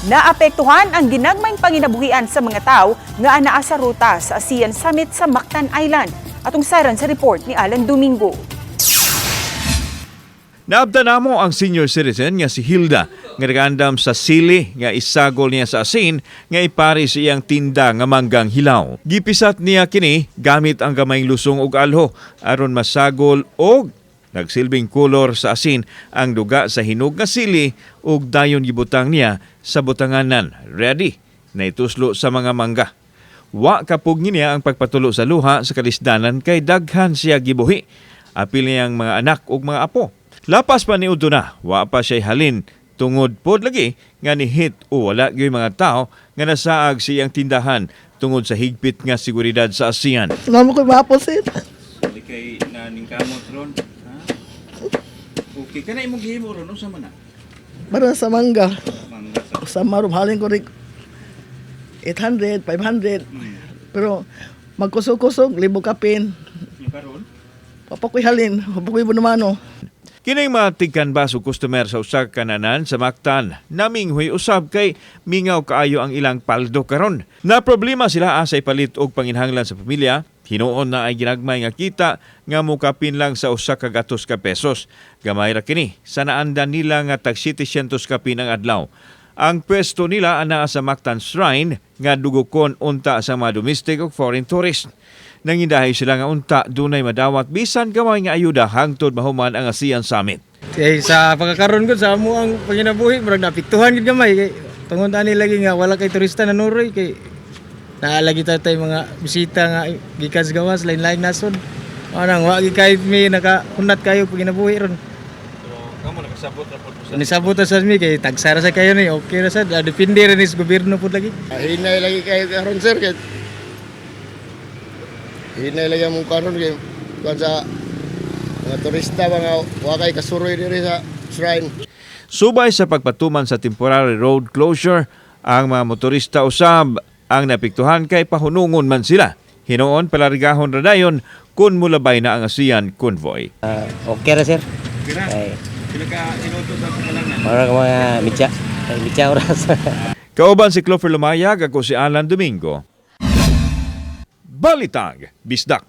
Naapektuhan ang ginagmayng panginabuhian sa mga tao nga anaa sa ruta sa ASEAN Summit sa Mactan Island. Atong saran sa report ni Alan Domingo. Naabda namo ang senior citizen nga si Hilda nga nagandam sa sili nga isagol niya sa asin nga ipari sa iyang tinda nga manggang hilaw. Gipisat niya kini gamit ang gamayng lusong ug alho aron masagol og nagsilbing kolor sa asin ang duga sa hinog nga sili ug dayon gibutang niya sa butanganan. Ready na ituslo sa mga mangga. Wa kapug niya ang pagpatulo sa luha sa kalisdanan kay daghan siya gibuhi. Apil niyang mga anak ug mga apo. Lapas pa ni Uduna, wa pa siya halin tungod pod lagi nga nihit o wala gyud mga tao nga nasaag sa iyang tindahan tungod sa higpit nga seguridad sa ASEAN. Salamat ko mapo sir. Dili kay naning kamot ron. Ha? Okay, kana imong gihimo ron sa mana? Para sa mangga. Mangga sa. Sa marum halin ko rin 800, 500. Pero magkusog-kusog, libo kapin. Karon Papakoy halin, papakoy bunumano. kining mga tigkanbas o customer sa usa ka kananan sa Mactan naminghoy usab kay mingaw kaayo ang ilang paldo karon. Na problema sila asay palit og panginhanglan sa pamilya. Hinuon na ay ginagmay nga kita nga mukapin lang sa usa ka gatos ka pesos. Gamay ra kini sa naandan nila nga tag 700 kapin ang adlaw. Ang pwesto nila anaa sa Mactan Shrine nga dugokon unta sa mga domestic ug foreign tourist. Nangindahay sila nga unta dunay madawat bisan gamay nga ayuda hangtod mahuman ang ASEAN Summit. Kay sa pagkakaroon ko sa amo ang panginabuhi murag napiktuhan gid gamay kay tungod ani lagi nga wala kay turista na nuroy kay naalagi tay mga bisita nga gikan sa gawas lain-lain nasod. Anang wa gid kahit may nakahunat kayo panginabuhi ron. Kamo nakasabot ra pod Nisabot sa mi kay tagsara sa kayo ni okay ra sad depende ra ni sa gobyerno pud lagi. Hinay lagi kayo karon sir. Hinay lagi mong karon kay sa mga turista mga wakay kasuroy diri sa shrine. Subay sa pagpatuman sa temporary road closure, ang mga motorista usab ang napiktuhan kay pahunungon man sila. Hinuon palarigahon ra dayon kun mulabay na ang ASEAN convoy. Okay ra sir. Ay, Pila ka minuto sa pagkalangan? para ka mga mitya oras. Kauban si Clover Lumayag, ako si Alan Domingo. Balitag, Bisdak.